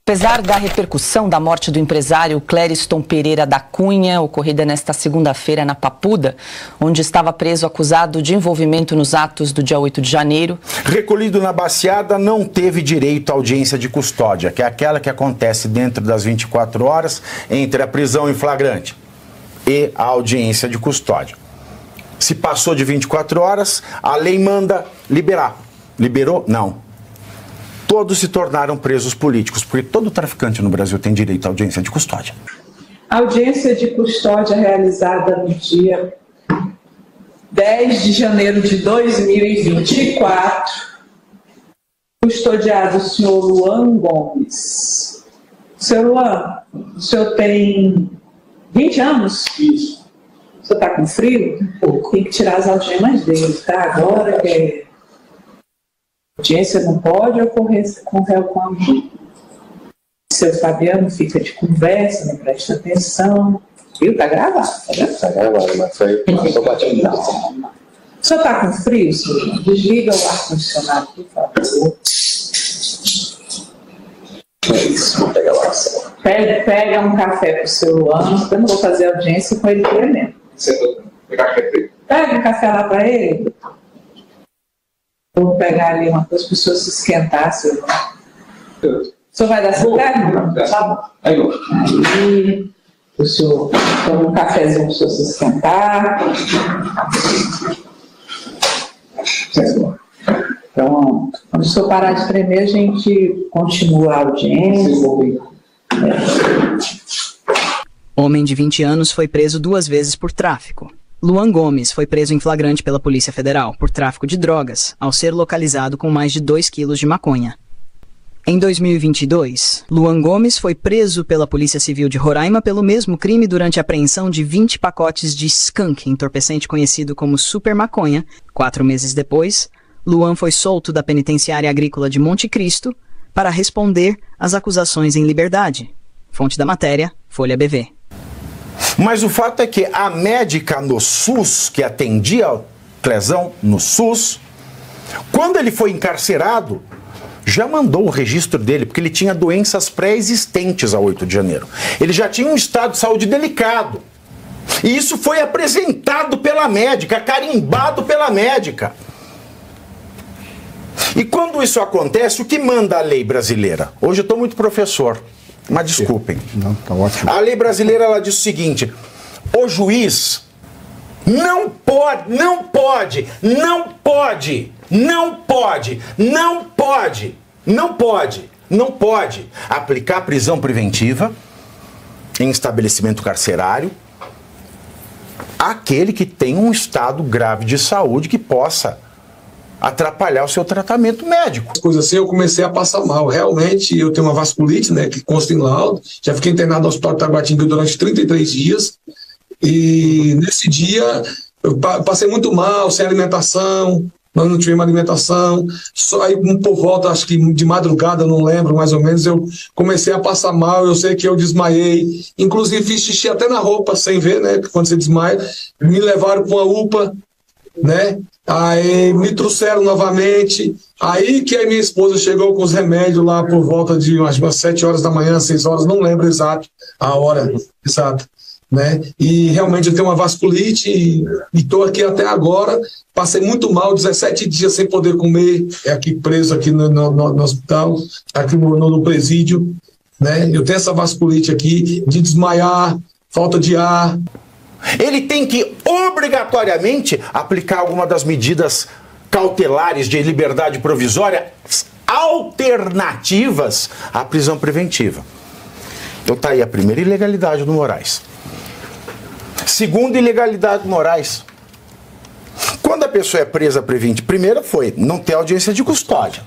Apesar da repercussão da morte do empresário Clériston Pereira da Cunha, ocorrida nesta segunda-feira na Papuda, onde estava preso acusado de envolvimento nos atos do dia 8 de janeiro. Recolhido na Baciada, não teve direito à audiência de custódia, que é aquela que acontece dentro das 24 horas entre a prisão em flagrante e a audiência de custódia. Se passou de 24 horas, a lei manda liberar. Liberou? Não. Todos se tornaram presos políticos, porque todo traficante no Brasil tem direito à audiência de custódia. A audiência de custódia realizada no dia 10 de janeiro de 2024, custodiado o senhor Luan Gomes. Senhor Luan, o senhor tem 20 anos? Isso. O senhor está com frio? Tem que tirar as algemas dele, tá? Agora que é... A audiência não pode ocorrer com réu com alguém. Seu Fabiano fica de conversa, não presta atenção. Viu? Tá gravado. Tá gravado, mas foi. Estou batendo. O senhor tá com frio, senhor? Desliga o ar-condicionado, por favor. É isso, vou pegar lá. Pega um café pro seu Luan. Eu não vou fazer audiência com ele aqui mesmo. Pega um café lá para ele. Vou pegar ali uma coisa para o senhor se esquentar, seu irmão. O senhor vai dar essa perna? Tá bom. Aí, o senhor toma um cafezinho para o senhor se esquentar. Então, quando o senhor parar de tremer, a gente continua a audiência. Homem de 20 anos foi preso 2 vezes por tráfico. Luan Gomes foi preso em flagrante pela Polícia Federal por tráfico de drogas, ao ser localizado com mais de 2 quilos de maconha. Em 2022, Luan Gomes foi preso pela Polícia Civil de Roraima pelo mesmo crime durante a apreensão de 20 pacotes de skunk, entorpecente conhecido como super maconha. 4 meses depois, Luan foi solto da penitenciária agrícola de Monte Cristo para responder às acusações em liberdade. Fonte da matéria, Folha BV. Mas o fato é que a médica no SUS, que atendia o Clezão no SUS, quando ele foi encarcerado, já mandou o registro dele, porque ele tinha doenças pré-existentes a 8 de janeiro. Ele já tinha um estado de saúde delicado. E isso foi apresentado pela médica, carimbado pela médica. E quando isso acontece, o que manda a lei brasileira? Hoje eu estou muito professor. Mas desculpem. Não, tá ótimo. A lei brasileira ela diz o seguinte: o juiz não pode aplicar prisão preventiva em estabelecimento carcerário àquele que tem um estado grave de saúde que possa atrapalhar o seu tratamento médico. Coisas assim, eu comecei a passar mal. Realmente, eu tenho uma vasculite, né, que consta em laudo. Já fiquei internado no Hospital de Taguatinga durante 33 dias. E nesse dia, eu passei muito mal, sem alimentação. Nós não tivemos alimentação. Só aí, por volta, acho que de madrugada, não lembro mais ou menos, eu comecei a passar mal. Eu sei que eu desmaiei. Inclusive, fiz xixi até na roupa, sem ver, né, quando você desmaia. Me levaram para uma UPA, né? Aí me trouxeram novamente, aí que a minha esposa chegou com os remédios lá por volta de umas 7 horas da manhã, 6 horas, não lembro exato a hora exata, né? E realmente eu tenho uma vasculite e estou aqui até agora, passei muito mal, 17 dias sem poder comer, aqui preso aqui no hospital, aqui no presídio, né? Eu tenho essa vasculite aqui de desmaiar, falta de ar. Ele tem que obrigatoriamente aplicar alguma das medidas cautelares de liberdade provisória alternativas à prisão preventiva. Então tá aí a primeira ilegalidade do Moraes. Segunda ilegalidade do Moraes. Quando a pessoa é presa preventiva, primeiro foi não ter audiência de custódia.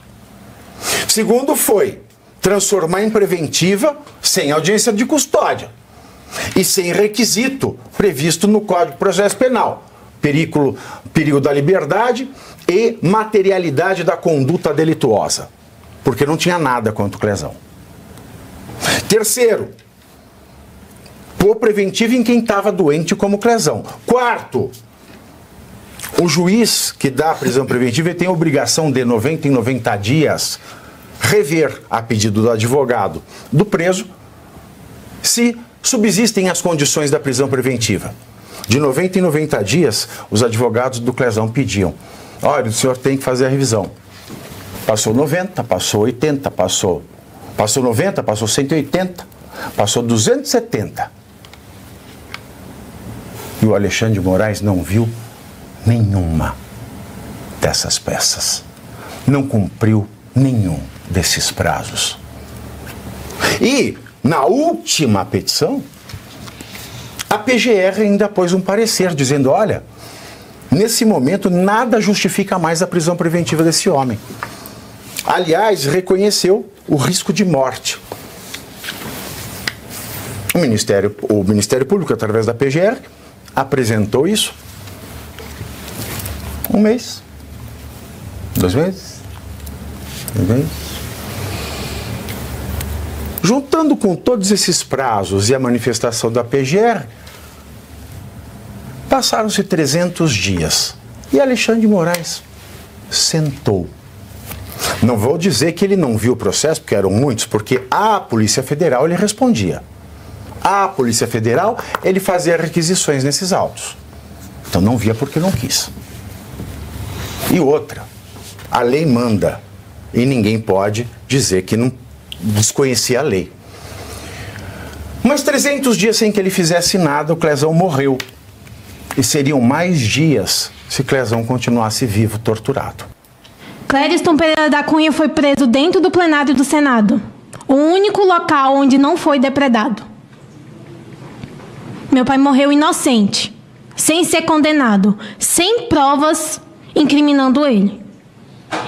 Segundo foi transformar em preventiva sem audiência de custódia. E sem requisito previsto no Código de Processo Penal. Perigo da liberdade e materialidade da conduta delituosa. Porque não tinha nada contra o Clezão. Terceiro, pôr preventivo em quem estava doente como o Clezão. Quarto, o juiz que dá a prisão preventiva tem a obrigação de 90 em 90 dias rever, a pedido do advogado do preso, se subsistem as condições da prisão preventiva. De 90 em 90 dias, os advogados do Clezão pediam: olha, o senhor tem que fazer a revisão. Passou 90, passou 80, passou 90, passou 180, passou 270. E o Alexandre de Moraes não viu nenhuma dessas peças. Não cumpriu nenhum desses prazos. E, na última petição, a PGR ainda pôs um parecer dizendo: olha, nesse momento nada justifica mais a prisão preventiva desse homem. Aliás, reconheceu o risco de morte. O Ministério Público, através da PGR, apresentou isso. 1 mês, 2 meses, 3 meses. Juntando com todos esses prazos e a manifestação da PGR, passaram-se 300 dias. E Alexandre de Moraes sentou. Não vou dizer que ele não viu o processo, porque eram muitos, porque à Polícia Federal ele respondia. À Polícia Federal ele fazia requisições nesses autos. Então não via porque não quis. E outra, a lei manda e ninguém pode dizer que não desconhecia a lei. Mas 300 dias sem que ele fizesse nada, o Clezão morreu. E seriam mais dias se Clezão continuasse vivo, torturado. Clériston Pereira da Cunha foi preso dentro do plenário do Senado, o único local onde não foi depredado. Meu pai morreu inocente, sem ser condenado, sem provas incriminando ele.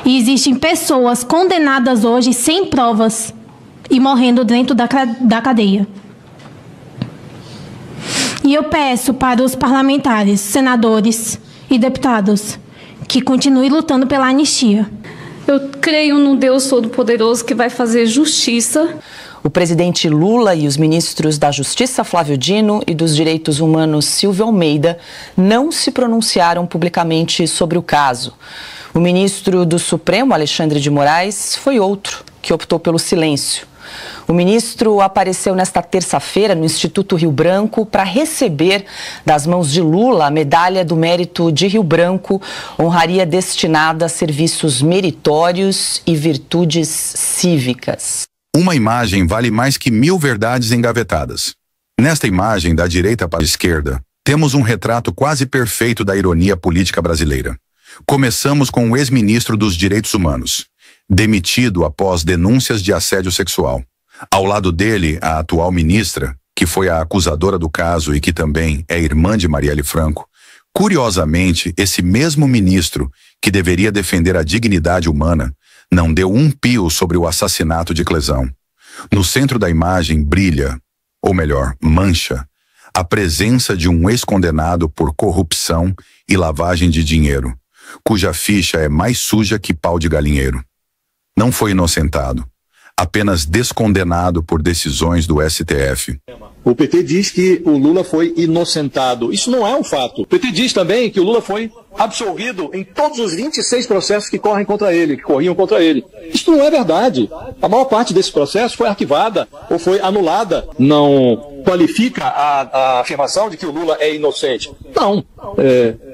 E existem pessoas condenadas hoje sem provas e morrendo dentro da cadeia. E eu peço para os parlamentares, senadores e deputados que continuem lutando pela anistia. Eu creio num Deus Todo-Poderoso que vai fazer justiça. O presidente Lula e os ministros da Justiça, Flávio Dino, e dos Direitos Humanos, Silvio Almeida, não se pronunciaram publicamente sobre o caso. O ministro do Supremo, Alexandre de Moraes, foi outro que optou pelo silêncio. O ministro apareceu nesta terça-feira no Instituto Rio Branco para receber das mãos de Lula a Medalha do Mérito de Rio Branco, honraria destinada a serviços meritórios e virtudes cívicas. Uma imagem vale mais que 1000 verdades engavetadas. Nesta imagem, da direita para a esquerda, temos um retrato quase perfeito da ironia política brasileira. Começamos com o ex-ministro dos Direitos Humanos, demitido após denúncias de assédio sexual. Ao lado dele, a atual ministra, que foi a acusadora do caso e que também é irmã de Marielle Franco. Curiosamente, esse mesmo ministro, que deveria defender a dignidade humana, não deu um pio sobre o assassinato de Clezão. No centro da imagem brilha, ou melhor, mancha, a presença de um ex-condenado por corrupção e lavagem de dinheiro, cuja ficha é mais suja que pau de galinheiro. Não foi inocentado, apenas descondenado por decisões do STF. O PT diz que o Lula foi inocentado. Isso não é um fato. O PT diz também que o Lula foi absolvido em todos os 26 processos que corriam contra ele. Isso não é verdade. A maior parte desse processo foi arquivada ou foi anulada. Não qualifica a afirmação de que o Lula é inocente. Não.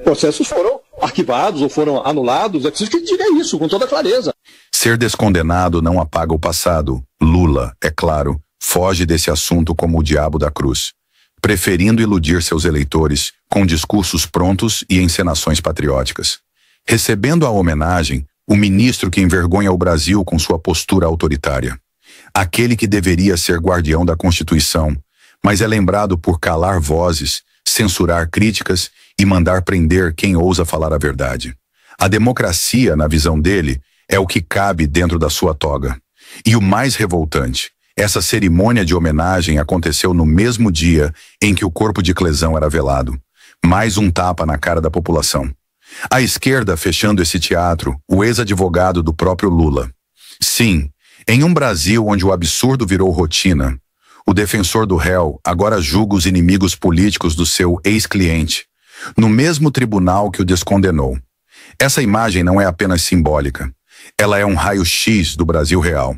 Processos foram arquivados ou foram anulados. É preciso que diga isso com toda clareza. Ser descondenado não apaga o passado. Lula, é claro, foge desse assunto como o diabo da cruz, preferindo iludir seus eleitores com discursos prontos e encenações patrióticas. Recebendo a homenagem, o ministro que envergonha o Brasil com sua postura autoritária. Aquele que deveria ser guardião da Constituição, mas é lembrado por calar vozes, censurar críticas e mandar prender quem ousa falar a verdade. A democracia, na visão dele, é o que cabe dentro da sua toga. E o mais revoltante, essa cerimônia de homenagem aconteceu no mesmo dia em que o corpo de Clezão era velado. Mais um tapa na cara da população. À esquerda, fechando esse teatro, o ex-advogado do próprio Lula. Sim, em um Brasil onde o absurdo virou rotina, o defensor do réu agora julga os inimigos políticos do seu ex-cliente, no mesmo tribunal que o descondenou. Essa imagem não é apenas simbólica. Ela é um raio-x do Brasil real.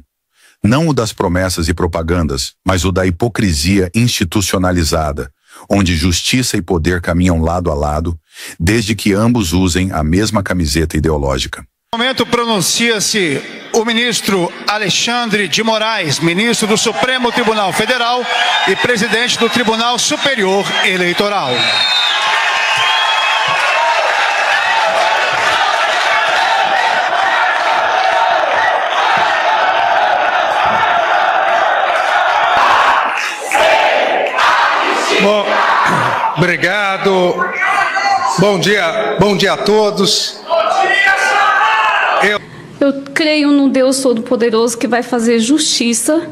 Não o das promessas e propagandas, mas o da hipocrisia institucionalizada, onde justiça e poder caminham lado a lado, desde que ambos usem a mesma camiseta ideológica. No momento pronuncia-se o ministro Alexandre de Moraes, ministro do Supremo Tribunal Federal e presidente do Tribunal Superior Eleitoral. Bom, obrigado. Bom dia a todos. Eu creio no Deus Todo-Poderoso que vai fazer justiça